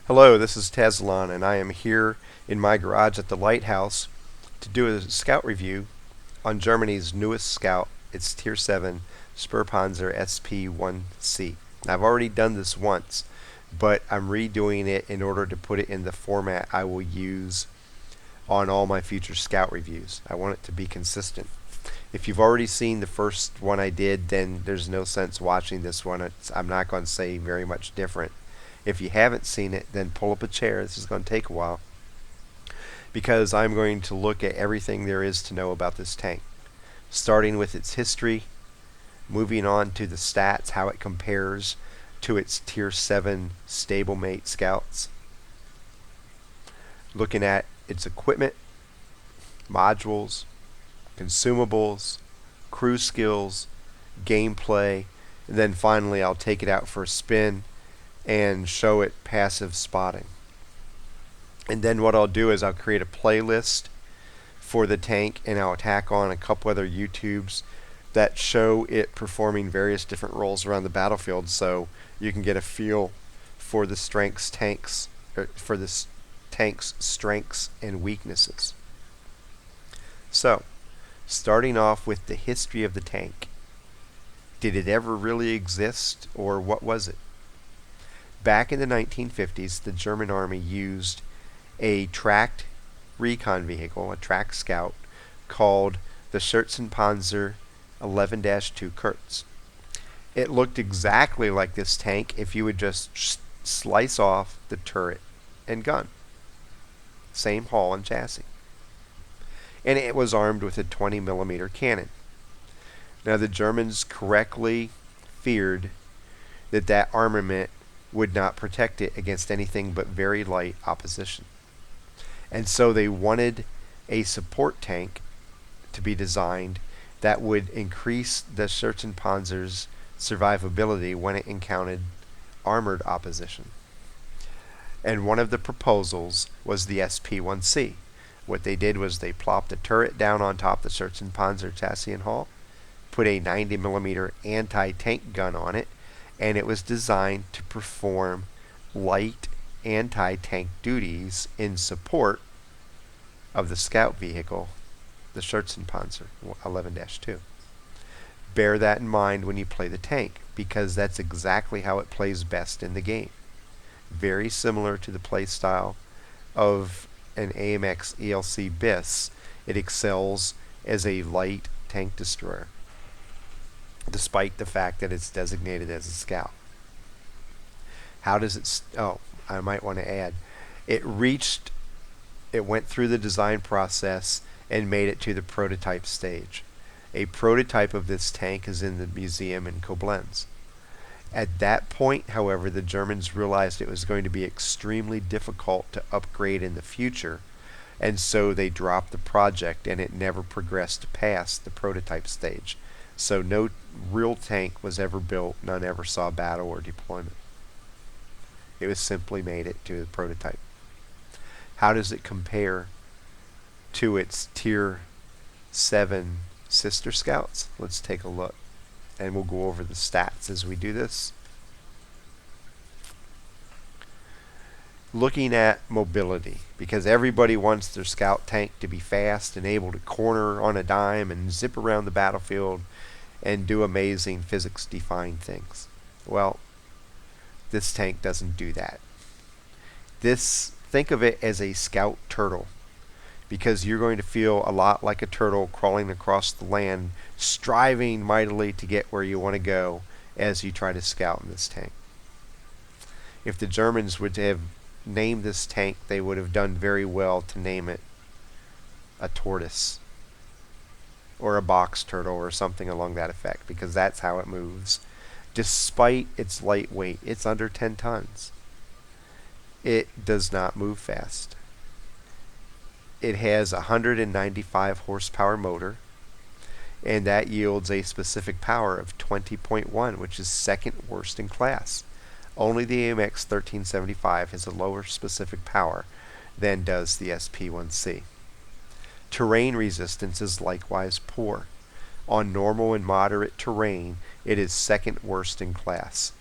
Hello, this is Tezlon, and I am here in my garage at the Lighthouse to do a scout review on Germany's newest scout. It's Tier 7 Sperrpanzer SP1C. Now, I've already done this once, but I'm redoing it in order to put it in the format I will use on all my future scout reviews. I want it to be consistent. If you've already seen the first one I did, then there's no sense watching this one. I'm not going to say very much different. If you haven't seen it, then pull up a chair. This is going to take a while because I'm going to look at everything there is to know about this tank, starting with its history, moving on to the stats, how it compares to its Tier 7 stablemate scouts, looking at its equipment, modules, consumables, crew skills, gameplay, and then finally I'll take it out for a spin and show it passive spotting. And then what I'll do is I'll create a playlist for the tank, and I'll tack on a couple other YouTubes that show it performing various different roles around the battlefield, so you can get a feel for the tank's strengths and weaknesses. So, starting off with the history of the tank. Did it ever really exist, or what was it? Back in the 1950s, the German army used a tracked recon vehicle, a tracked scout, called the Schützenpanzer 11-2 Kurz. It looked exactly like this tank if you would just slice off the turret and gun. Same hull and chassis. And it was armed with a 20mm cannon. Now, the Germans correctly feared that that armament would not protect it against anything but very light opposition. And so they wanted a support tank to be designed that would increase the Schützenpanzer's survivability when it encountered armored opposition. And one of the proposals was the SP1C. What they did was they plopped a turret down on top of the Schützenpanzer chassis and hull, put a 90mm anti-tank gun on it, and it was designed to perform light anti-tank duties in support of the scout vehicle, the Schützenpanzer 11-2. Bear that in mind when you play the tank, because that's exactly how it plays best in the game. Very similar to the play style of an AMX ELC BIS, it excels as a light tank destroyer, despite the fact that it's designated as a scout. How does it... I might want to add, it went through the design process and made it to the prototype stage. A prototype of this tank is in the museum in Koblenz. At that point, however, the Germans realized it was going to be extremely difficult to upgrade in the future, and so they dropped the project, and it never progressed past the prototype stage. So no real tank was ever built, none ever saw battle or deployment. It was simply made it to the prototype. How does it compare to its Tier 7 sister scouts? Let's take a look, and we'll go over the stats as we do this. Looking at mobility, because everybody wants their scout tank to be fast and able to corner on a dime and zip around the battlefield and do amazing physics-defying things. Well, this tank doesn't do that. Think of it as a scout turtle, because you're going to feel a lot like a turtle crawling across the land, striving mightily to get where you want to go as you try to scout in this tank. If the Germans would have named this tank, they would have done very well to name it a tortoise or a box turtle or something along that effect, because that's how it moves. Despite its lightweight, it's under 10 tons. It does not move fast. It has a 195 horsepower motor, and that yields a specific power of 20.1, which is second worst in class. Only the AMX 1375 has a lower specific power than does the SP1C. Terrain resistance is likewise poor. On normal and moderate terrain, it is second worst in class.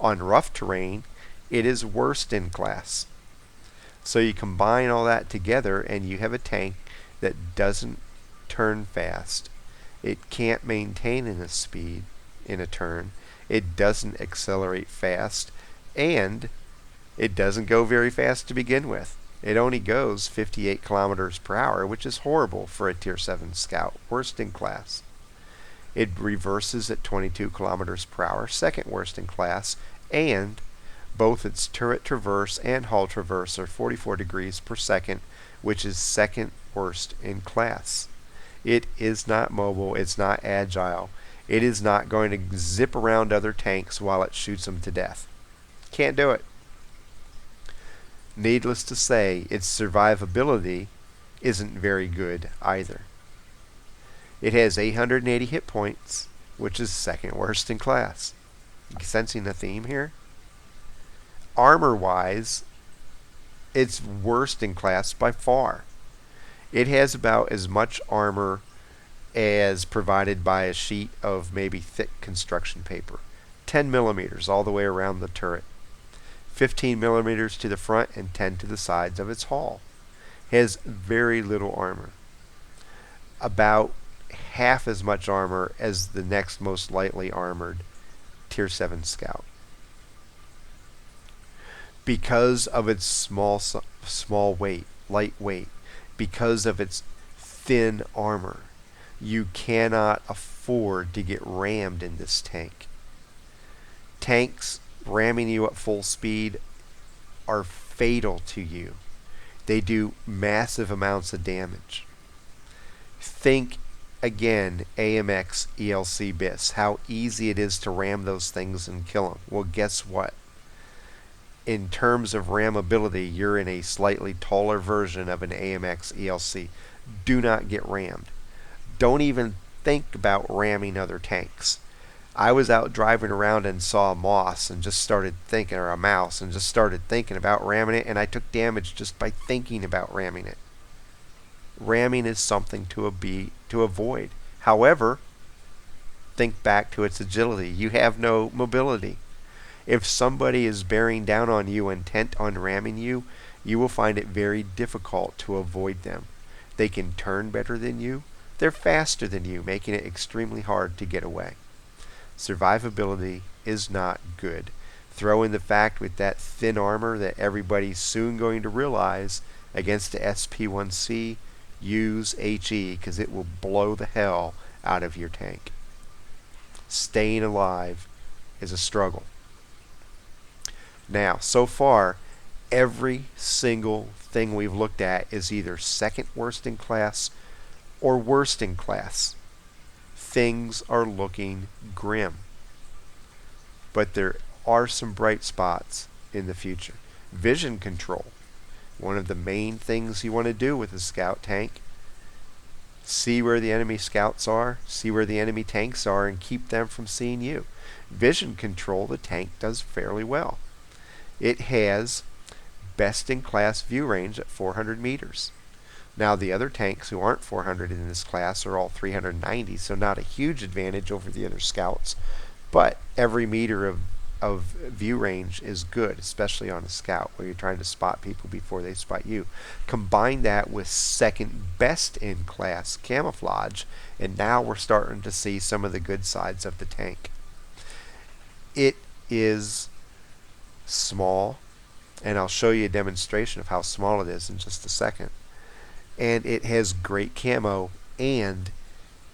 On rough terrain, it is worst in class. So you combine all that together and you have a tank that doesn't turn fast. It can't maintain in a speed in a turn. It doesn't accelerate fast, and it doesn't go very fast to begin with. It only goes 58 kilometers per hour, which is horrible for a Tier 7 Scout, worst in class. It reverses at 22 kilometers per hour, second worst in class, and both its turret traverse and hull traverse are 44 degrees per second, which is second worst in class. It is not mobile, it's not agile, it is not going to zip around other tanks while it shoots them to death. Can't do it. Needless to say, its survivability isn't very good either. It has 880 hit points, which is second worst in class. Sensing a theme here? Armor-wise, it's worst in class by far. It has about as much armor as provided by a sheet of maybe thick construction paper. 10 millimeters all the way around the turret. 15 millimeters to the front and 10 to the sides of its hull. It has very little armor. About half as much armor as the next most lightly armored Tier 7 Scout. Because of its small weight, lightweight, because of its thin armor, you cannot afford to get rammed in this tank. Tanks ramming you at full speed are fatal to you. They do massive amounts of damage. Think again, AMX ELC BIS, how easy it is to ram those things and kill them. Well, guess what? In terms of rammability, you're in a slightly taller version of an AMX ELC. Do not get rammed. Don't even think about ramming other tanks. I was out driving around and saw a moss and just started thinking, or a mouse, and just started thinking about ramming it, and I took damage just by thinking about ramming it. Ramming is something to avoid. However, think back to its agility. You have no mobility. If somebody is bearing down on you intent on ramming you, you will find it very difficult to avoid them. They can turn better than you. They're faster than you, making it extremely hard to get away. Survivability is not good. Throw in the fact with that thin armor that everybody's soon going to realize against the SP1C, use HE because it will blow the hell out of your tank. Staying alive is a struggle. Now, so far, every single thing we've looked at is either second worst in class or worst in class. Things are looking grim. But there are some bright spots in the future. Vision control. One of the main things you want to do with a scout tank. See where the enemy scouts are, see where the enemy tanks are, and keep them from seeing you. Vision control, the tank does fairly well. It has best-in-class view range at 400 meters. Now, the other tanks who aren't 400 in this class are all 390, so not a huge advantage over the other scouts. But every meter of view range is good, especially on a scout where you're trying to spot people before they spot you. Combine that with second best in class camouflage, and now we're starting to see some of the good sides of the tank. It is small, and I'll show you a demonstration of how small it is in just a second. And it has great camo, and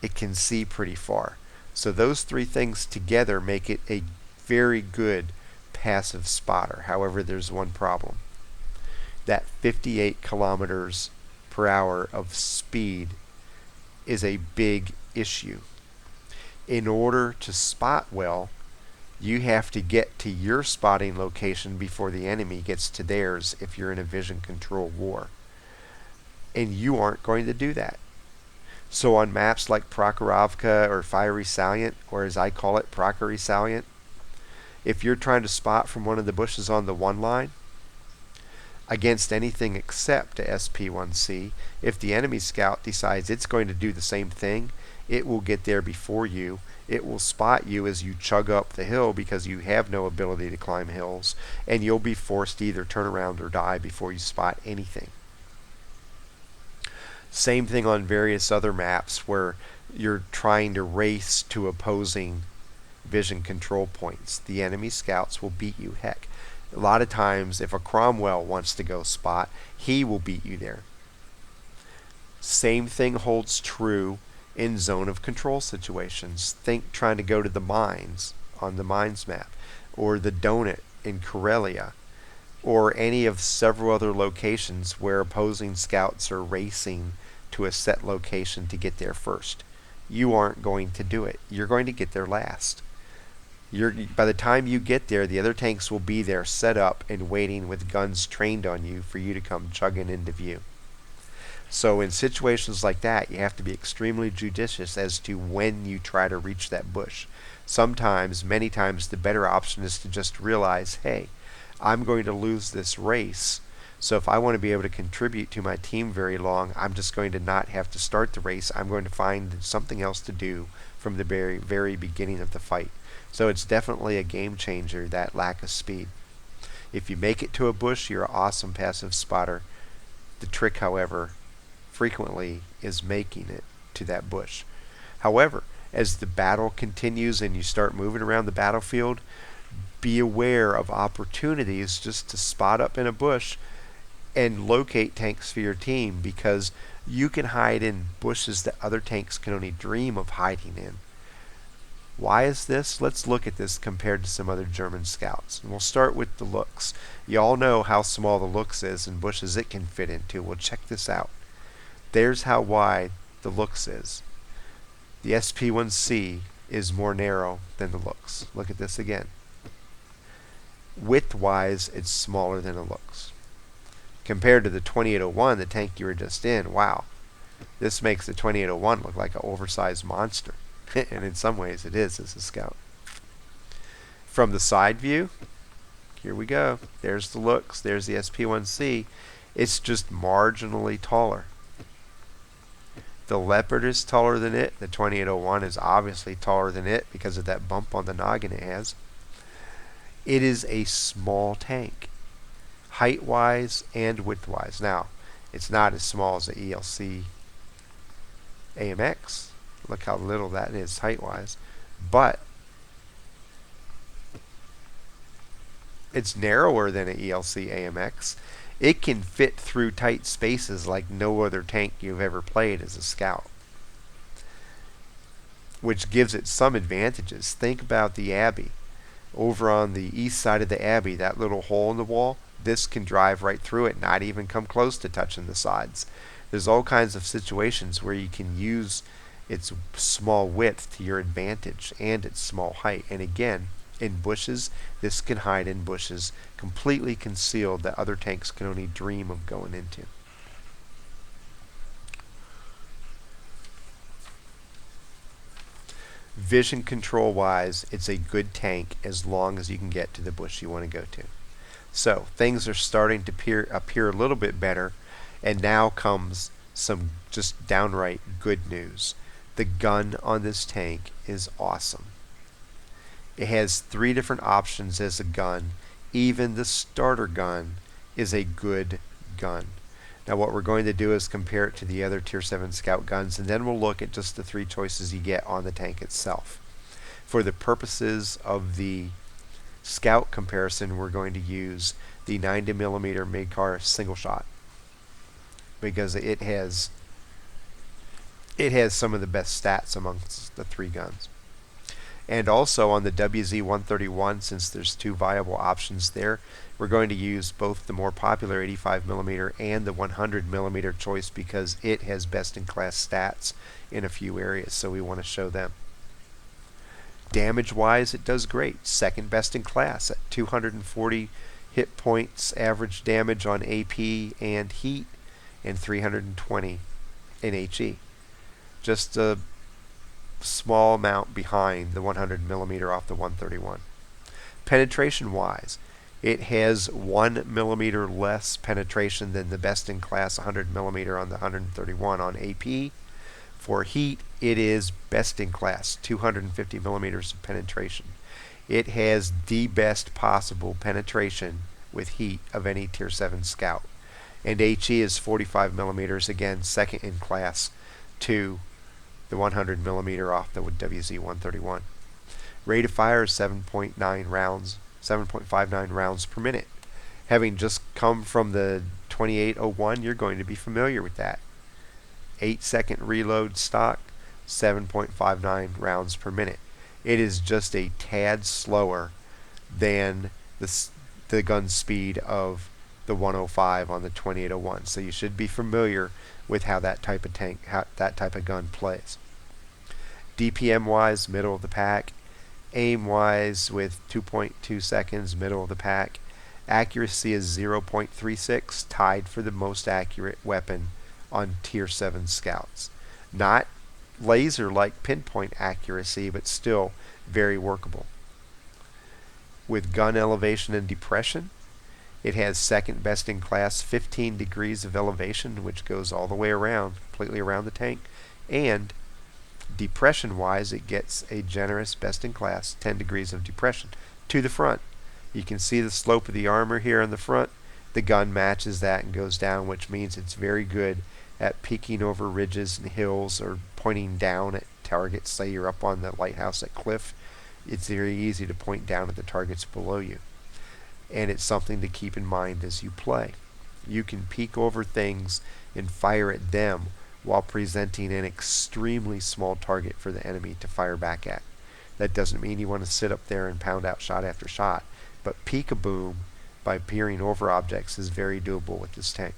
it can see pretty far. So those three things together make it a very good passive spotter. However, there's one problem. That 58 kilometers per hour of speed is a big issue. In order to spot well, you have to get to your spotting location before the enemy gets to theirs if you're in a vision control war. And you aren't going to do that. So on maps like Prokhorovka or Fiery Salient, or as I call it, Prokhory Salient, if you're trying to spot from one of the bushes on the one line, against anything except a SP1C, if the enemy scout decides it's going to do the same thing, it will get there before you, It will spot you as you chug up the hill because you have no ability to climb hills, and you'll be forced to either turn around or die before you spot anything. Same thing on various other maps where you're trying to race to opposing vision control points. The enemy scouts will beat you heck. A lot of times, if a Cromwell wants to go spot, he will beat you there. Same thing holds true in zone of control situations. Think trying to go to the mines on the mines map, or the donut in Karelia, or any of several other locations where opposing scouts are racing to a set location to get there first. You aren't going to do it. You're going to get there last. By the time you get there, the other tanks will be there set up and waiting with guns trained on you for you to come chugging into view. So in situations like that, you have to be extremely judicious as to when you try to reach that bush. Sometimes, many times, the better option is to just realize, hey, I'm going to lose this race. So if I want to be able to contribute to my team very long, I'm just going to not have to start the race. I'm going to find something else to do from the very, very beginning of the fight. So it's definitely a game changer, that lack of speed. If you make it to a bush, you're an awesome passive spotter. The trick, however, frequently is making it to that bush. However, as the battle continues and you start moving around the battlefield, be aware of opportunities just to spot up in a bush and locate tanks for your team, because you can hide in bushes that other tanks can only dream of hiding in. Why is this? Let's look at this compared to some other German scouts. And we'll start with the looks. You all know how small the looks is and bushes it can fit into. Well, check this out. There's how wide the looks is. The SP1C is more narrow than the looks. Look at this again. Width-wise, it's smaller than the looks. Compared to the 2801, the tank you were just in, wow. This makes the 2801 look like an oversized monster. And in some ways it is as a scout. From the side view, here we go. There's the looks. There's the SP1C. It's just marginally taller. The Leopard is taller than it. The 2801 is obviously taller than it because of that bump on the noggin it has. It is a small tank, height-wise and width-wise. Now, it's not as small as the ELC AMX. Look how little that is height-wise. But it's narrower than an ELC AMX. It can fit through tight spaces like no other tank you've ever played as a scout, which gives it some advantages. Think about the Abbey. Over on the east side of the Abbey, that little hole in the wall, this can drive right through it, not even come close to touching the sides. There's all kinds of situations where you can use its small width to your advantage and its small height. And again, in bushes, this can hide in bushes completely concealed that other tanks can only dream of going into. Vision control wise, it's a good tank as long as you can get to the bush you want to go to. So things are starting to appear a little bit better, and now comes some just downright good news. The gun on this tank is awesome. It has 3 different options as a gun. Even the starter gun is a good gun. Now what we're going to do is compare it to the other Tier 7 Scout guns, and then we'll look at just the 3 choices you get on the tank itself. For the purposes of the Scout comparison, we're going to use the 90mm Mid-Car single shot, because it has some of the best stats amongst the 3 guns. And also on the WZ-131, since there's 2 viable options there, we're going to use both the more popular 85mm and the 100mm choice, because it has best-in-class stats in a few areas, so we want to show them. Damage-wise, it does great. Second best in class at 240 hit points average damage on AP and heat, and 320 in HE. Just a small amount behind the 100mm off the 131. Penetration wise, it has 1mm less penetration than the best in class 100mm on the 131 on AP, For heat, it is best in class, 250 millimeters of penetration. It has the best possible penetration with heat of any Tier 7 Scout. And HE is 45 millimeters, again, second in class to the 100 millimeter off the WZ-131. Rate of fire is 7.59 rounds per minute. Having just come from the 2801, you're going to be familiar with that. 8-second reload stock, 7.59 rounds per minute. It is just a tad slower than the gun speed of the 105 on the 2801. So you should be familiar with how that type of gun plays. DPM wise, middle of the pack. Aim wise, with 2.2 seconds, middle of the pack. Accuracy is 0.36, tied for the most accurate weapon on Tier 7 Scouts. Not laser-like pinpoint accuracy, but still very workable. With gun elevation and depression, it has second best in class, 15 degrees of elevation, which goes all the way around, completely around the tank. And depression-wise, it gets a generous best in class, 10 degrees of depression to the front. You can see the slope of the armor here in the front. The gun matches that and goes down, which means it's very good at peeking over ridges and hills or pointing down at targets. Say you're up on the lighthouse at Cliff, it's very easy to point down at the targets below you. And it's something to keep in mind as you play. You can peek over things and fire at them while presenting an extremely small target for the enemy to fire back at. That doesn't mean you want to sit up there and pound out shot after shot, but peek-a-boom by peering over objects is very doable with this tank.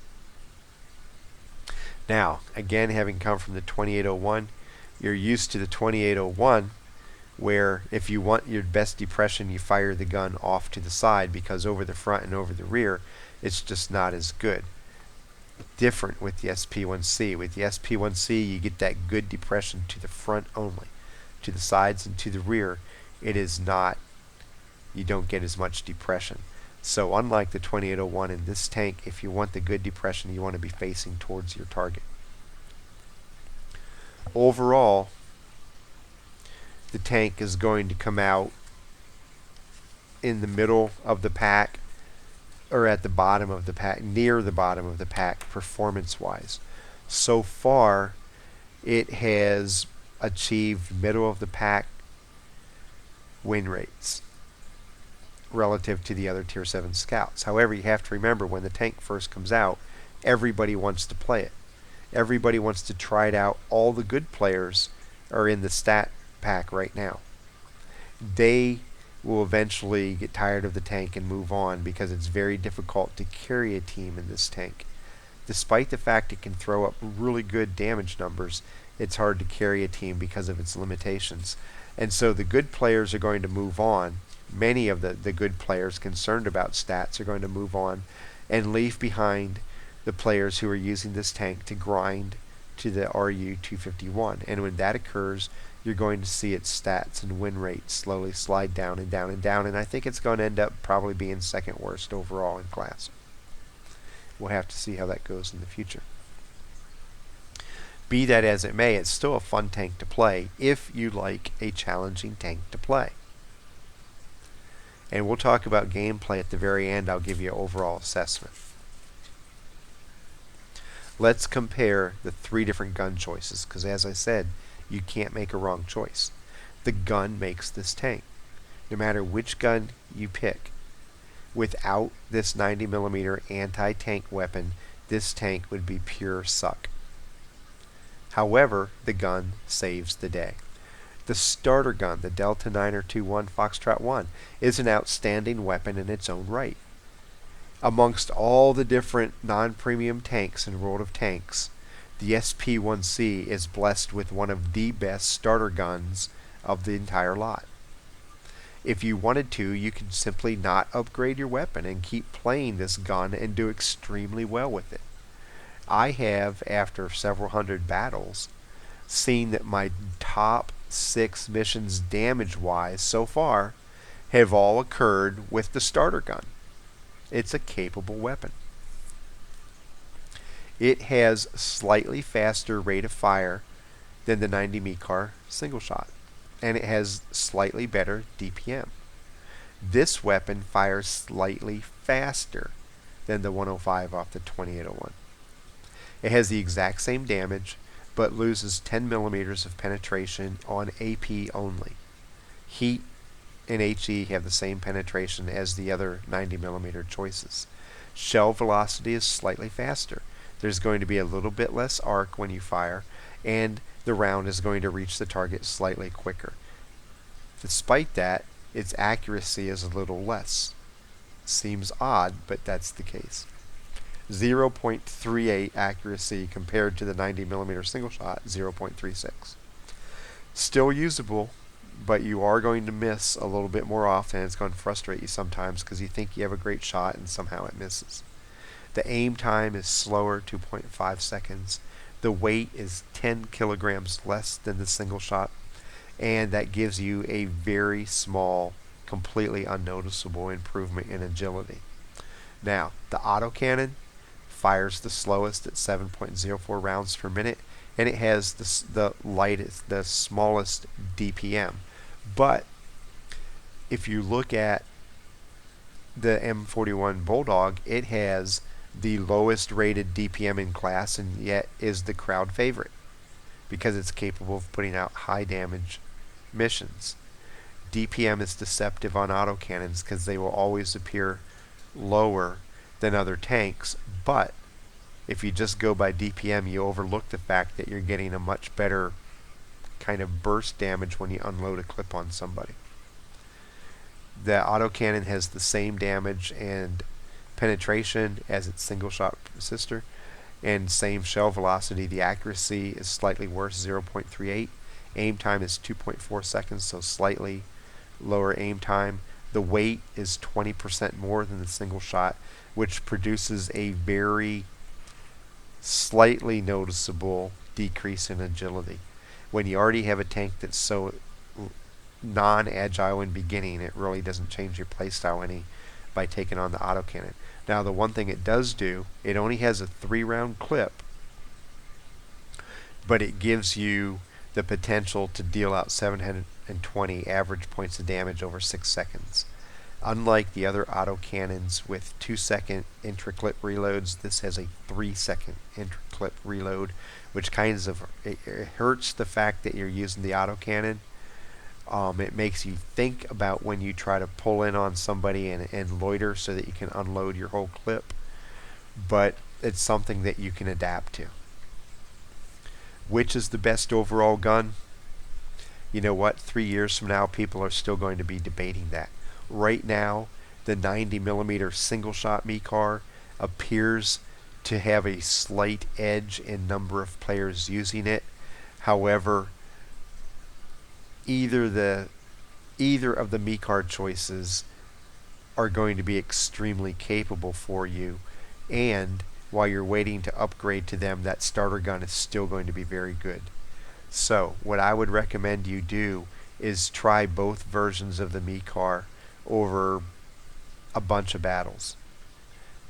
Now, again, having come from the 2801, you're used to the 2801, where if you want your best depression, you fire the gun off to the side, because over the front and over the rear, it's just not as good. Different with the SP1C. With the SP1C, you get that good depression to the front only. To the sides and to the rear, it is not, you don't get as much depression. So unlike the 2801 in this tank, if you want the good depression, you want to be facing towards your target. Overall, the tank is going to come out in the middle of the pack, or at the bottom of the pack, near the bottom of the pack, performance-wise. So far, it has achieved middle of the pack win rates relative to the other Tier 7 Scouts. However, you have to remember, when the tank first comes out, everybody wants to play it. Everybody wants to try it out. All the good players are in the stat pack right now. They will eventually get tired of the tank and move on, because it's very difficult to carry a team in this tank. Despite the fact it can throw up really good damage numbers, it's hard to carry a team because of its limitations. And so the good players are going to move on. Many of the good players concerned about stats are going to move on and leave behind the players who are using this tank to grind to the RU-251. And when that occurs, you're going to see its stats and win rates slowly slide down and down and down, and I think it's going to end up probably being second worst overall in class. We'll have to see how that goes in the future. Be that as it may, it's still a fun tank to play if you like a challenging tank to play. And we'll talk about gameplay at the very end. I'll give you an overall assessment. Let's compare the three different gun choices, because as I said, you can't make a wrong choice. The gun makes this tank. No matter which gun you pick, without this 90mm anti-tank weapon, this tank would be pure suck. However, the gun saves the day. The starter gun, the Delta 9er21 Foxtrot 1, is an outstanding weapon in its own right. Amongst all the different non-premium tanks in World of Tanks, the SP1C is blessed with one of the best starter guns of the entire lot. If you wanted to, you could simply not upgrade your weapon and keep playing this gun and do extremely well with it. I have, after several hundred battles, seen that my top 6 missions damage-wise so far have all occurred with the starter gun. It's a capable weapon. It has slightly faster rate of fire than the 90 MECAR single shot, and it has slightly better DPM. This weapon fires slightly faster than the 105 off the 2801. It has the exact same damage, but loses 10 millimeters of penetration on AP only. Heat and HE have the same penetration as the other 90 millimeter choices. Shell velocity is slightly faster. There's going to be a little bit less arc when you fire, and the round is going to reach the target slightly quicker. Despite that, its accuracy is a little less. Seems odd, but that's the case. 0.38 accuracy compared to the 90 millimeter single shot, 0.36. Still usable, but you are going to miss a little bit more often. It's going to frustrate you sometimes because you think you have a great shot and somehow it misses. The aim time is slower, 2.5 seconds. The weight is 10 kilograms less than the single shot, and that gives you a very small, completely unnoticeable improvement in agility. Now, the autocannon fires the slowest at 7.04 rounds per minute, and it has the smallest DPM. But if you look at the M41 Bulldog, it has the lowest rated DPM in class, and yet is the crowd favorite because it's capable of putting out high damage missions. DPM is deceptive on autocannons because they will always appear lower than other tanks, but if you just go by DPM, you overlook the fact that you're getting a much better kind of burst damage when you unload a clip on somebody. The autocannon has the same damage and penetration as its single shot sister, and same shell velocity. The accuracy is slightly worse, 0.38. Aim time is 2.4 seconds, so slightly lower aim time. The weight is 20% more than the single shot, which produces a very slightly noticeable decrease in agility. When you already have a tank that's so non-agile in beginning, it really doesn't change your playstyle any by taking on the autocannon. Now, the one thing it does do, it only has a 3-round clip, but it gives you the potential to deal out 720 average points of damage over 6 seconds. Unlike the other autocannons with 2-second intra-clip reloads, this has a 3-second intra-clip reload, which kind of it hurts the fact that you're using the autocannon. It makes you think about when you try to pull in on somebody and loiter so that you can unload your whole clip, but it's something that you can adapt to. Which is the best overall gun? You know what? 3 years from now, people are still going to be debating that. Right now, the 90 millimeter single shot MECAR appears to have a slight edge in number of players using it. However, either of the MECAR choices are going to be extremely capable for you, and while you're waiting to upgrade to them, that starter gun is still going to be very good. So what I would recommend you do is try both versions of the MECAR over a bunch of battles,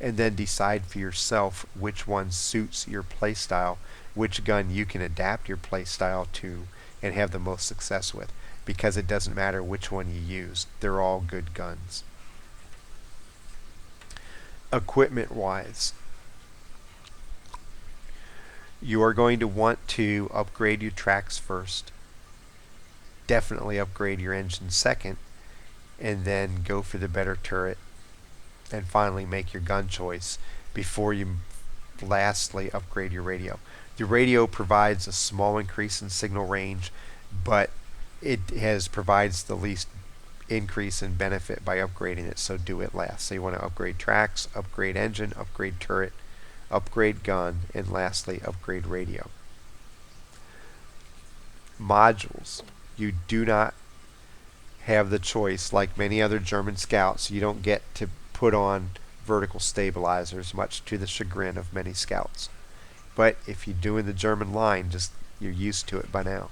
and then decide for yourself which one suits your playstyle, which gun you can adapt your playstyle to and have the most success with, because it doesn't matter which one you use. They're all good guns. Equipment wise, you are going to want to upgrade your tracks first, definitely upgrade your engine second, and then go for the better turret, and finally make your gun choice before you lastly upgrade your radio. The radio provides a small increase in signal range, but it provides the least increase in benefit by upgrading it, so do it last. So you want to upgrade tracks, upgrade engine, upgrade turret, upgrade gun, and lastly upgrade radio. Modules. You do not have the choice. Like many other German scouts, you don't get to put on vertical stabilizers, much to the chagrin of many scouts. But if you do in the German line, you're used to it by now.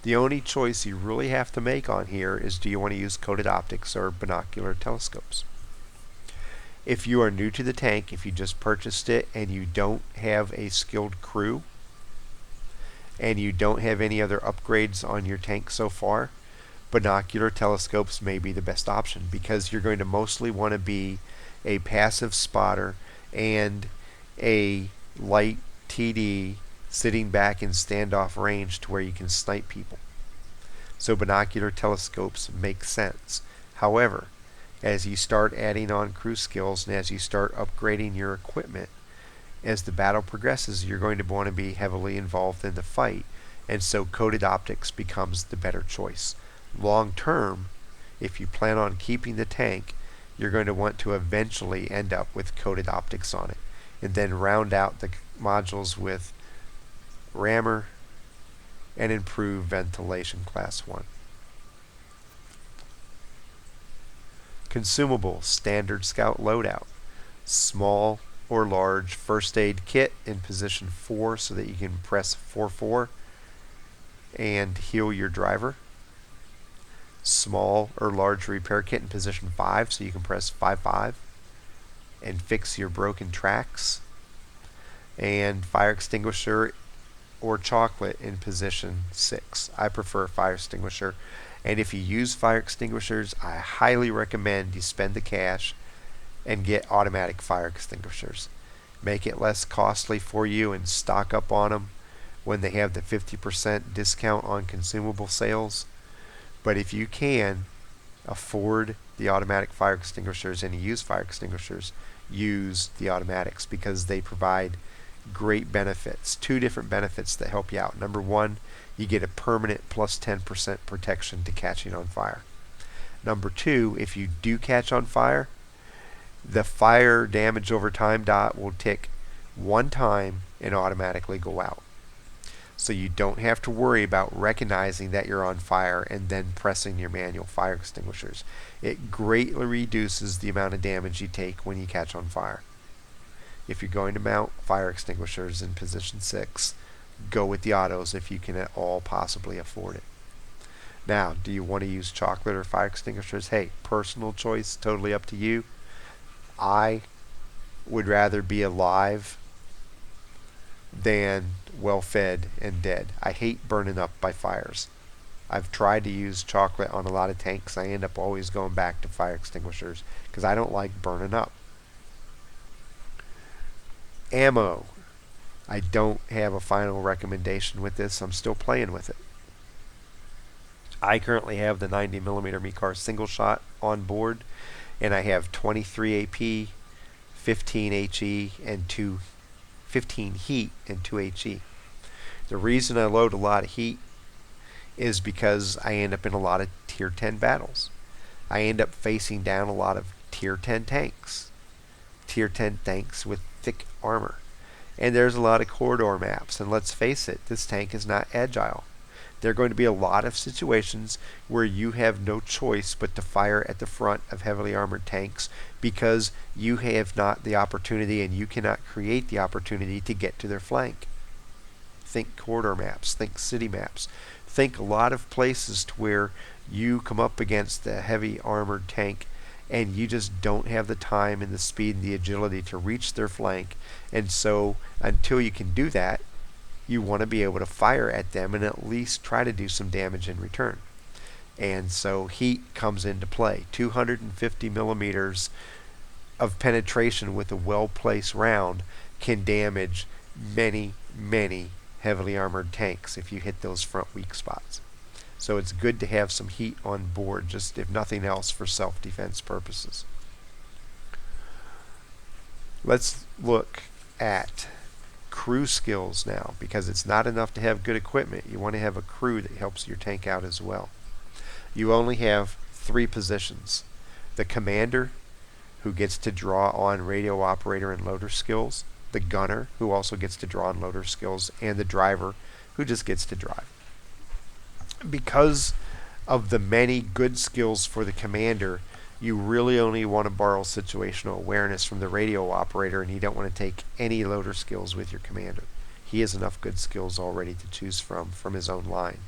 The only choice you really have to make on here is, do you want to use coated optics or binocular telescopes? If you are new to the tank, if you just purchased it and you don't have a skilled crew, and you don't have any other upgrades on your tank so far, binocular telescopes may be the best option, because you're going to mostly want to be a passive spotter and a light TD sitting back in standoff range to where you can snipe people. So binocular telescopes make sense. However, as you start adding on crew skills and as you start upgrading your equipment, as the battle progresses, you're going to want to be heavily involved in the fight, and so coated optics becomes the better choice. Long term, if you plan on keeping the tank, you're going to want to eventually end up with coated optics on it, and then round out the modules with rammer and improved ventilation class 1. Consumable standard scout loadout. Small or large first aid kit in position 4 so that you can press 4-4 and heal your driver. Small or large repair kit in position 5 so you can press 5-5 and fix your broken tracks. And fire extinguisher or chocolate in position 6. I prefer fire extinguisher, and if you use fire extinguishers, I highly recommend you spend the cash and get automatic fire extinguishers. Make it less costly for you and stock up on them when they have the 50% discount on consumable sales. But if you can afford the automatic fire extinguishers and you use fire extinguishers, use the automatics, because they provide great benefits. 2 different benefits that help you out. Number 1, you get a permanent plus 10% protection to catching on fire. Number 2, if you do catch on fire, the fire damage over time dot will tick 1 time and automatically go out. So you don't have to worry about recognizing that you're on fire and then pressing your manual fire extinguishers. It greatly reduces the amount of damage you take when you catch on fire. If you're going to mount fire extinguishers in position 6, go with the autos if you can at all possibly afford it. Now, do you want to use chocolate or fire extinguishers? Hey, personal choice, totally up to you. I would rather be alive than well fed and dead. I hate burning up by fires. I've tried to use chocolate on a lot of tanks. I end up always going back to fire extinguishers because I don't like burning up. Ammo. I don't have a final recommendation with this. I'm still playing with it. I currently have the 90mm MECAR single shot on board, and I have 23 AP, 15 HE, and 15 heat and 2 HE. The reason I load a lot of heat is because I end up in a lot of tier 10 battles. I end up facing down a lot of tier 10 tanks. Tier 10 tanks with thick armor. And there's a lot of corridor maps, and let's face it, this tank is not agile. There are going to be a lot of situations where you have no choice but to fire at the front of heavily armored tanks because you have not the opportunity and you cannot create the opportunity to get to their flank. Think corridor maps, think city maps, think a lot of places to where you come up against the heavy armored tank and you just don't have the time and the speed and the agility to reach their flank. And so until you can do that, you want to be able to fire at them and at least try to do some damage in return. And so heat comes into play. 250 millimeters of penetration with a well-placed round can damage many, many heavily armored tanks if you hit those front weak spots. So it's good to have some heat on board, just if nothing else for self-defense purposes. Let's look at crew skills now, because it's not enough to have good equipment. You want to have a crew that helps your tank out as well. You only have 3 positions. The commander, who gets to draw on radio operator and loader skills, the gunner, who also gets to draw on loader skills, and the driver, who just gets to drive. Because of the many good skills for the commander, you really only want to borrow situational awareness from the radio operator, and you don't want to take any loader skills with your commander. He has enough good skills already to choose from his own line.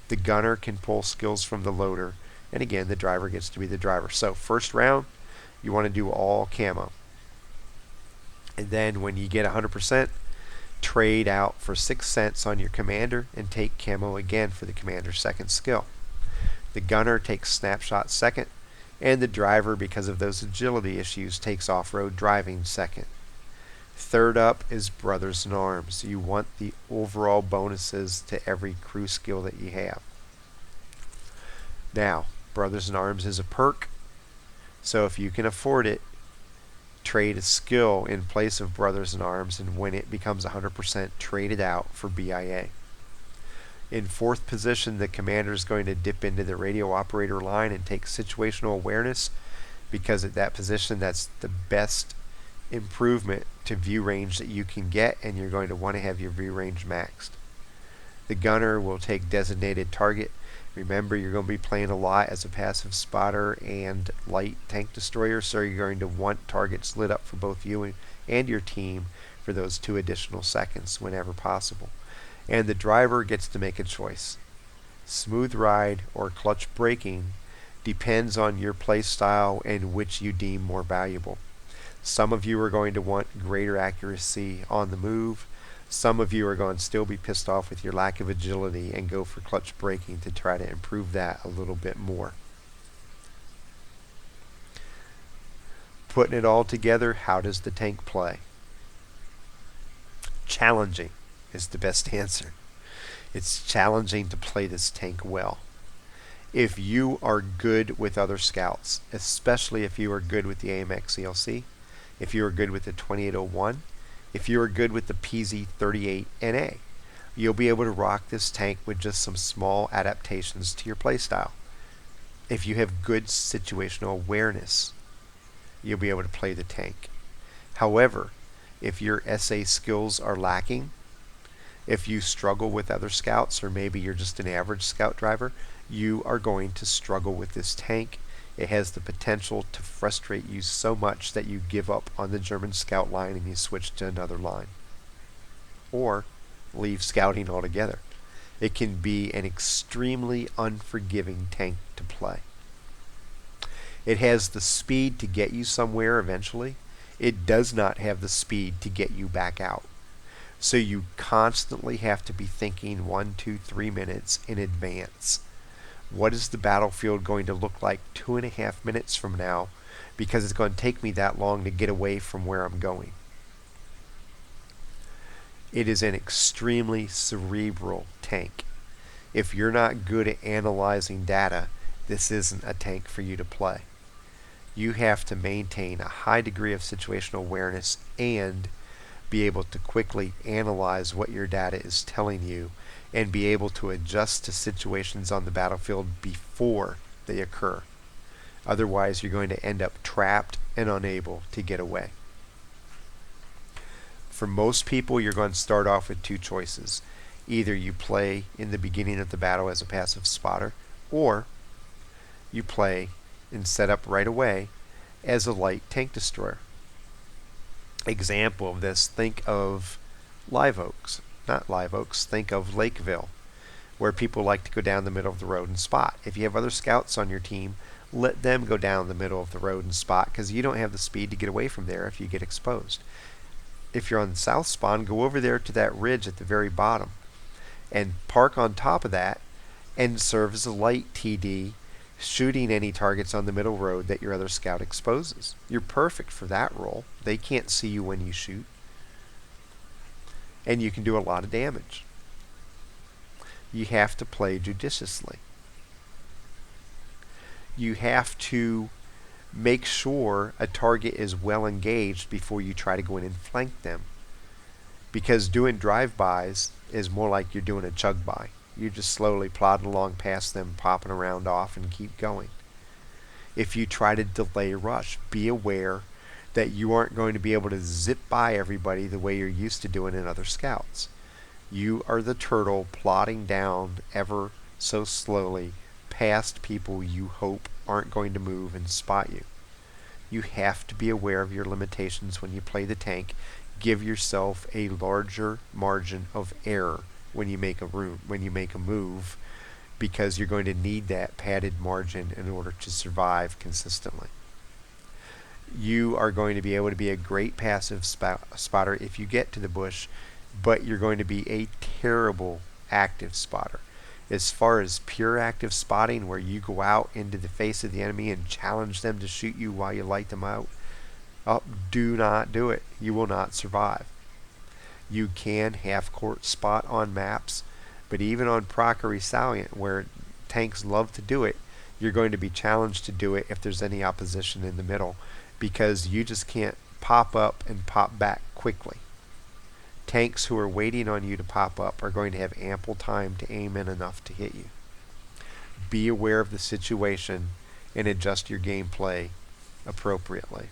The gunner can pull skills from the loader, and again, the driver gets to be the driver. So first round, you want to do all camo. And then when you get 100%, Trade out for 6 cents on your commander and take camo again for the commander's second skill. The gunner takes snapshot second, and the driver, because of those agility issues, takes off-road driving second. Third up is Brothers in Arms. You want the overall bonuses to every crew skill that you have. Now, Brothers in Arms is a perk, so if you can afford it, trade a skill in place of Brothers in Arms, and when it becomes 100%, trade it out for BIA. In fourth position, the commander is going to dip into the radio operator line and take situational awareness, because at that position, that's the best improvement to view range that you can get, and you're going to want to have your view range maxed. The gunner will take designated target. Remember, you're going to be playing a lot as a passive spotter and light tank destroyer, so you're going to want targets lit up for both you and your team for those 2 additional seconds whenever possible. And the driver gets to make a choice. Smooth ride or clutch braking depends on your play style and which you deem more valuable. Some of you are going to want greater accuracy on the move. Some of you are going to still be pissed off with your lack of agility and go for clutch braking to try to improve that a little bit more. Putting it all together, how does the tank play? Challenging is the best answer. It's challenging to play this tank well. If you are good with other scouts, especially if you are good with the AMX CLC, if you are good with the 2801, if you are good with the PZ38NA, you'll be able to rock this tank with just some small adaptations to your playstyle. If you have good situational awareness, you'll be able to play the tank. However, if your SA skills are lacking, if you struggle with other scouts, or maybe you're just an average scout driver, you are going to struggle with this tank. It has the potential to frustrate you so much that you give up on the German scout line and you switch to another line. Or leave scouting altogether. It can be an extremely unforgiving tank to play. It has the speed to get you somewhere eventually. It does not have the speed to get you back out. So you constantly have to be thinking 1, 2, 3 minutes in advance. What is the battlefield going to look like 2.5 minutes from now? Because it's going to take me that long to get away from where I'm going. It is an extremely cerebral tank. If you're not good at analyzing data, this isn't a tank for you to play. You have to maintain a high degree of situational awareness and be able to quickly analyze what your data is telling you and be able to adjust to situations on the battlefield before they occur. Otherwise, you're going to end up trapped and unable to get away. For most people, you're going to start off with 2 choices. Either you play in the beginning of the battle as a passive spotter, or you play and set up right away as a light tank destroyer. Example of this, think of Live Oaks. Not Live Oaks, think of Lakeville, where people like to go down the middle of the road and spot. If you have other scouts on your team, let them go down the middle of the road and spot, because you don't have the speed to get away from there if you get exposed. If you're on the south spawn, go over there to that ridge at the very bottom and park on top of that and serve as a light TD, shooting any targets on the middle road that your other scout exposes. You're perfect for that role. They can't see you when you shoot. And you can do a lot of damage. You have to play judiciously. You have to make sure a target is well engaged before you try to go in and flank them. Because doing drive-bys is more like you're doing a chug-by. You're just slowly plodding along past them, popping around off, and keep going. If you try to delay a rush, be aware that you aren't going to be able to zip by everybody the way you're used to doing in other scouts. You are the turtle plodding down ever so slowly past people you hope aren't going to move and spot you. You have to be aware of your limitations when you play the tank. Give yourself a larger margin of error when you make a move, because you're going to need that padded margin in order to survive consistently. You are going to be able to be a great passive spotter if you get to the bush but you're going to be a terrible active spotter. As far as pure active spotting, where you go out into the face of the enemy and challenge them to shoot you while you light them out, do not do it. You will not survive. You can half-court spot on maps, but even on Prockery Salient, where tanks love to do it, you're going to be challenged to do it if there's any opposition in the middle, because you just can't pop up and pop back quickly. Tanks who are waiting on you to pop up are going to have ample time to aim in enough to hit you. Be aware of the situation and adjust your gameplay appropriately.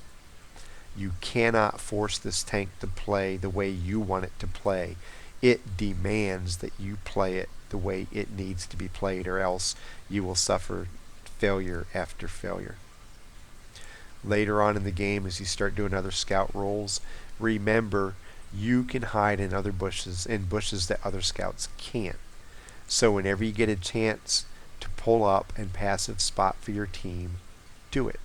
You cannot force this tank to play the way you want it to play. It demands that you play it the way it needs to be played, or else you will suffer failure after failure. Later on in the game, as you start doing other scout roles, remember you can hide in other bushes, that other scouts can't. So whenever you get a chance to pull up and passive spot for your team, do it.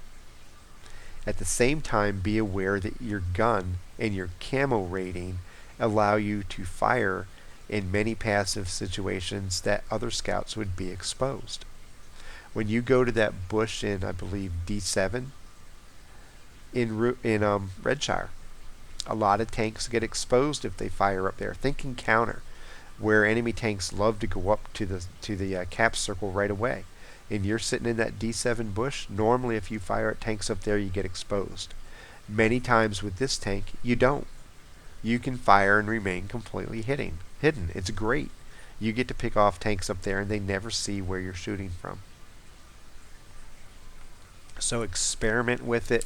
At the same time, be aware that your gun and your camo rating allow you to fire in many passive situations that other scouts would be exposed. When you go to that bush in, I believe, D7 in Redshire, a lot of tanks get exposed if they fire up there. Think Encounter, where enemy tanks love to go up to the cap circle right away, and you're sitting in that D7 bush. Normally, if you fire at tanks up there, you get exposed. Many times with this tank, you don't. You can fire and remain completely hidden. It's great. You get to pick off tanks up there, and they never see where you're shooting from. So experiment with it.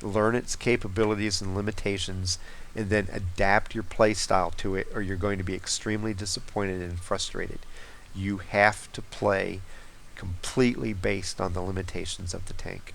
Learn its capabilities and limitations, and then adapt your play style to it, or you're going to be extremely disappointed and frustrated. You have to play completely based on the limitations of the tank.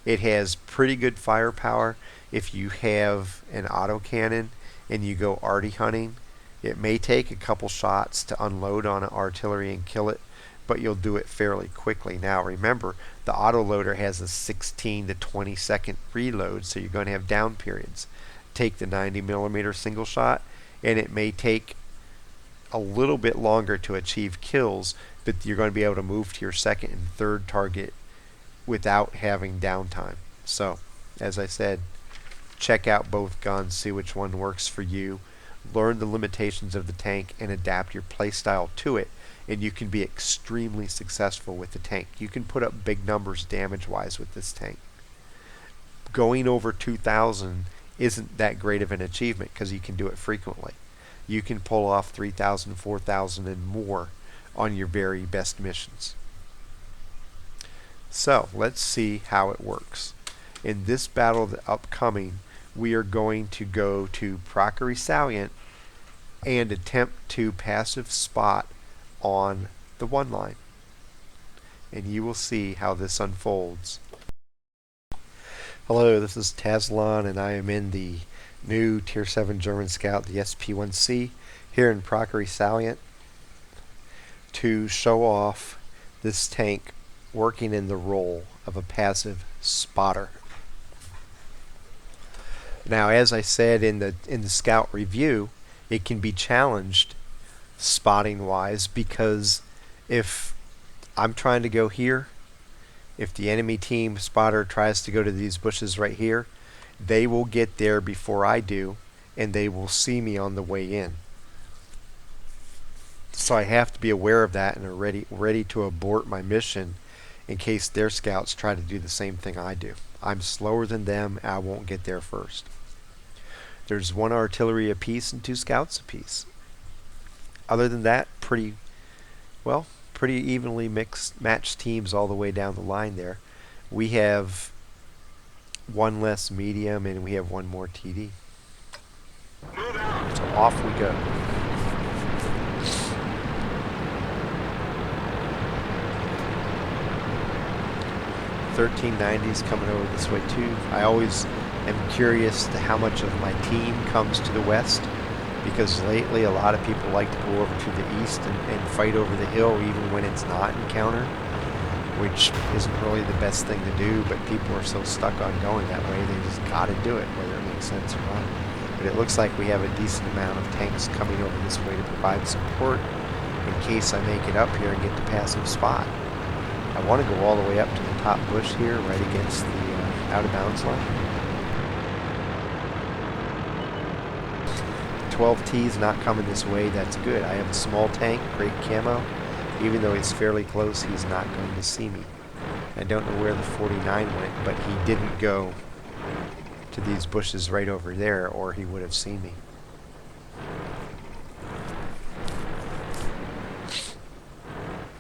It has pretty good firepower. If you have an autocannon and you go arty hunting, it may take a couple shots to unload on an artillery and kill it, but you'll do it fairly quickly. Now remember, the autoloader has a 16 to 20 second reload, so you're going to have down periods. Take the 90mm single shot, and it may take a little bit longer to achieve kills, but you're going to be able to move to your second and third target without having downtime. So, as I said, check out both guns, see which one works for you, learn the limitations of the tank, and adapt your playstyle to it, and you can be extremely successful with the tank. You can put up big numbers damage-wise with this tank. Going over 2,000 isn't that great of an achievement because you can do it frequently. You can pull off 3,000, 4,000, and more on your very best missions. So, let's see how it works. In this battle, the upcoming, we are going to go to Prockery Salient and attempt to passive spot on the one line, and you will see how this unfolds. Hello, this is Tazlon, and I am in the new Tier 7 German Scout, the SP1C, here in Prockery Salient to show off this tank working in the role of a passive spotter. Now, as I said in the Scout review, it can be challenged spotting wise, because if I'm trying to go here, if the enemy team spotter tries to go to these bushes right here, they will get there before I do, and they will see me on the way in. So I have to be aware of that and are ready to abort my mission in case their scouts try to do the same thing I do. I'm slower than them, and I won't get there first. There's 1 artillery apiece and 2 scouts apiece. Other than that, pretty evenly matched teams all the way down the line there. We have 1 less medium and we have 1 more TD. So off we go. .1390's coming over this way too. I always am curious to how much of my team comes to the west, because lately a lot of people like to go over to the east and fight over the hill even when it's not Encounter, which isn't really the best thing to do, but people are so stuck on going that way they just gotta do it, whether it makes sense or not. But it looks like we have a decent amount of tanks coming over this way to provide support in case I make it up here and get the passive spot. I want to go all the way up to the top bush here, right against the out of bounds line. 12T is not coming this way. That's good. I have a small tank, great camo. Even though he's fairly close, he's not going to see me. I don't know where the 49 went, but he didn't go to these bushes right over there, or he would have seen me.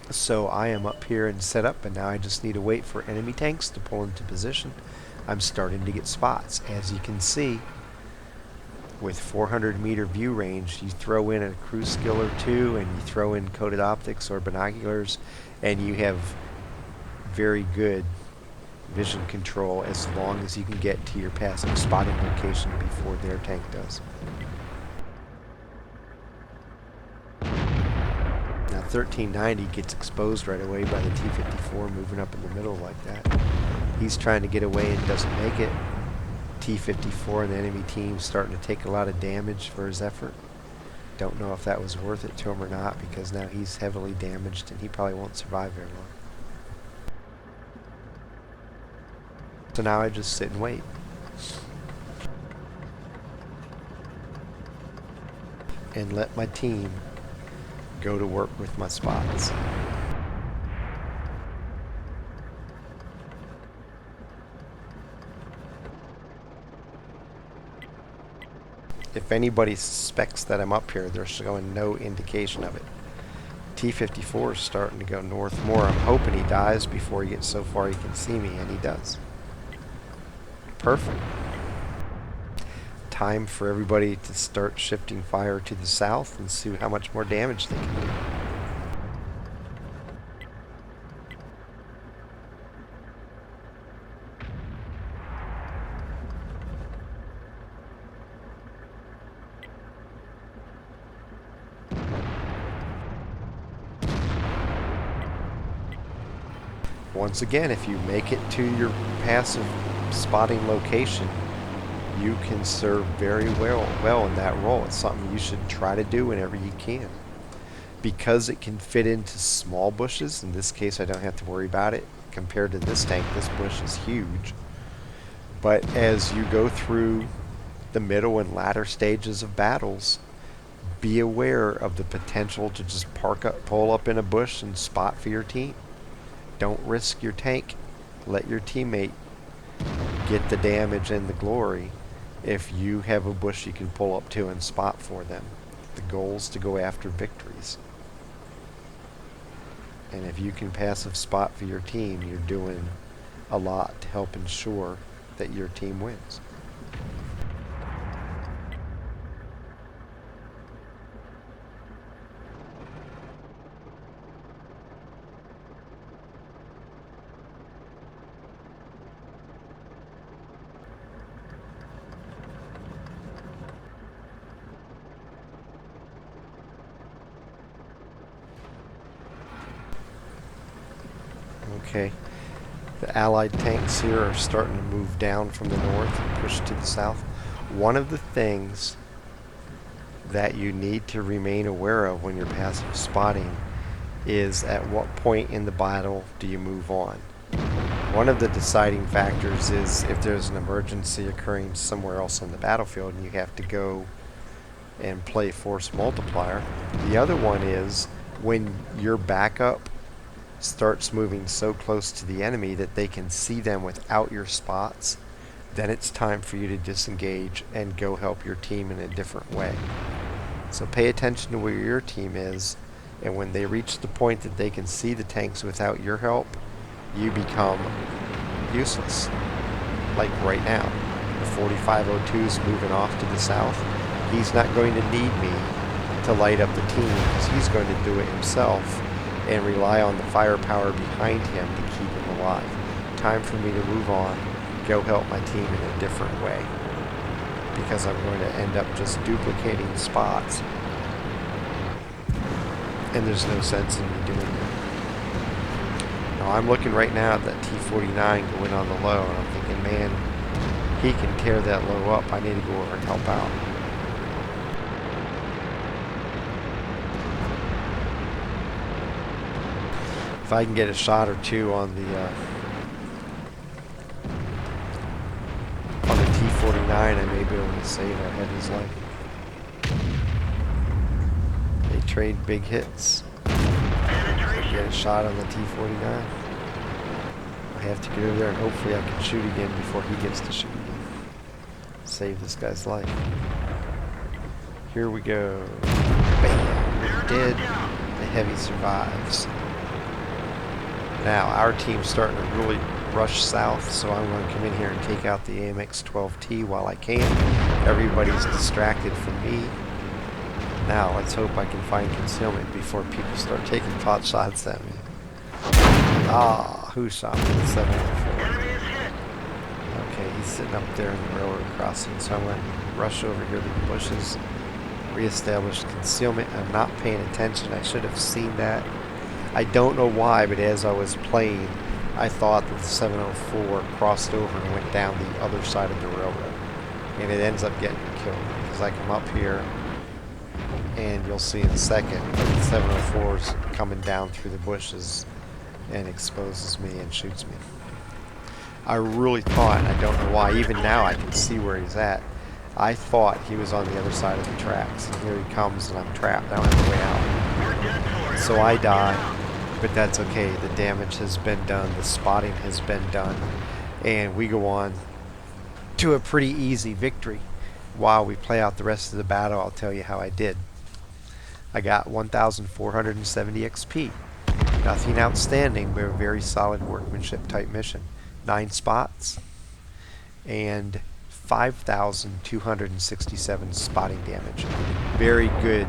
So I am up here and set up, and now I just need to wait for enemy tanks to pull into position. I'm starting to get spots. As you can see, with 400-meter view range, you throw in a cruise skill or two, and you throw in coated optics or binoculars, and you have very good vision control as long as you can get to your passive spotting location before their tank does. Now 1390 gets exposed right away by the T-54 moving up in the middle like that. He's trying to get away and doesn't make it. T-54 and the enemy team starting to take a lot of damage for his effort. Don't know if that was worth it to him or not, because now he's heavily damaged and he probably won't survive very long. So now I just sit and wait. And let my team go to work with my spots. If anybody suspects that I'm up here, they're showing no indication of it. T-54 is starting to go north more. I'm hoping he dies before he gets so far he can see me, and he does. Perfect. Time for everybody to start shifting fire to the south and see how much more damage they can do. Once again, if you make it to your passive spotting location, you can serve very well in that role. It's something you should try to do whenever you can. Because it can fit into small bushes, in this case I don't have to worry about it. Compared to this tank, this bush is huge. But as you go through the middle and latter stages of battles, be aware of the potential to just pull up in a bush and spot for your team. Don't risk your tank. Let your teammate get the damage and the glory if you have a bush you can pull up to and spot for them. The goal is to go after victories. And if you can passive spot for your team, you're doing a lot to help ensure that your team wins. Okay, the Allied tanks here are starting to move down from the north and push to the south. One of the things that you need to remain aware of when you're passive spotting is at what point in the battle do you move on. One of the deciding factors is if there's an emergency occurring somewhere else on the battlefield and you have to go and play force multiplier. The other one is when your backup starts moving so close to the enemy that they can see them without your spots, then it's time for you to disengage and go help your team in a different way. So pay attention to where your team is, and when they reach the point that they can see the tanks without your help, you become useless. Like right now, the 4502 is moving off to the south. He's not going to need me to light up the team because he's going to do it himself and rely on the firepower behind him to keep him alive. Time for me to move on, go help my team in a different way, because I'm going to end up just duplicating spots, and there's no sense in me doing that. Now I'm looking right now at that T-49 going on the low, and I'm thinking, man, he can tear that low up. I need to go over and help out. If I can get a shot or two on the T-49, I may be able to save our heavy's life. They trade big hits. Get a shot on the T-49. I have to get over there and hopefully I can shoot again before he gets to shoot again. Save this guy's life. Here we go. Bam! We're dead. The heavy survives. Now our team's starting to really rush south, so I'm going to come in here and take out the AMX-12T while I can. Everybody's distracted from me. Now let's hope I can find concealment before people start taking pot shots at me. Ah, who shot me? The 704. Okay, he's sitting up there in the railroad crossing, so I'm going to rush over here to the bushes, reestablish concealment. I'm not paying attention. I should have seen that. I don't know why, but as I was playing, I thought that the 704 crossed over and went down the other side of the railroad. And it ends up getting killed because I come up here, and you'll see in a second that the 704 is coming down through the bushes and exposes me and shoots me. I really thought, and I don't know why, even now I can see where he's at. I thought he was on the other side of the tracks, and here he comes, and I'm trapped. I don't have a way out. So I die, but that's okay. The damage has been done, the spotting has been done, and we go on to a pretty easy victory. While we play out the rest of the battle, I'll tell you how I did. I got 1,470 XP. Nothing outstanding, but a very solid workmanship type mission. 9 spots and 5,267 spotting damage. Very good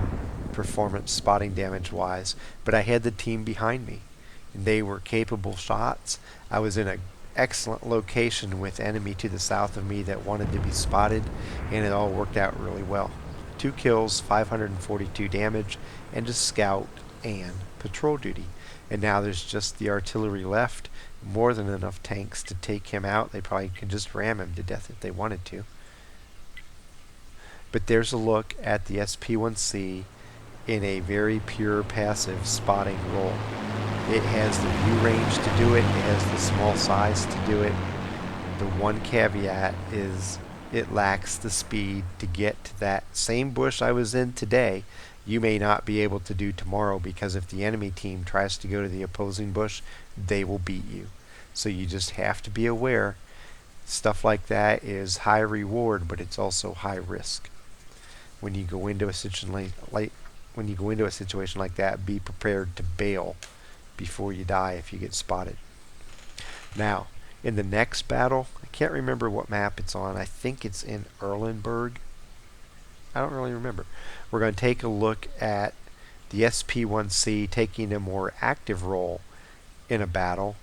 performance spotting damage wise, but I had the team behind me and they were capable shots. I was in an excellent location with enemy to the south of me that wanted to be spotted, and it all worked out really well. 2 kills, 542 damage, and a scout and patrol duty. And now there's just the artillery left. More than enough tanks to take him out. They probably could just ram him to death if they wanted to. But there's a look at the SP1C in a very pure passive spotting role. It has the view range to do it. It has the small size to do it. The one caveat is it lacks the speed to get to that same bush I was in today. You may not be able to do tomorrow, because if the enemy team tries to go to the opposing bush, they will beat you. So you just have to be aware. Stuff like that is high reward, but it's also high risk. When you go into a situation like that, be prepared to bail before you die if you get spotted. Now, in the next battle, I can't remember what map it's on. I think it's in Erlenberg. I don't really remember. We're going to take a look at the SP1C taking a more active role in a battle,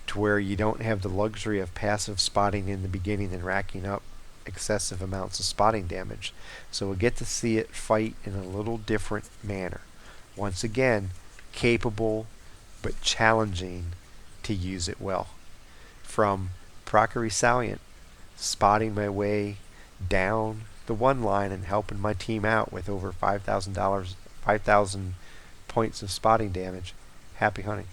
to where you don't have the luxury of passive spotting in the beginning and racking up excessive amounts of spotting damage. So we'll get to see it fight in a little different manner. Once again, capable but challenging to use it well. From Prockery Salient, spotting my way down the one line and helping my team out with over $5,000 points of spotting damage. Happy hunting.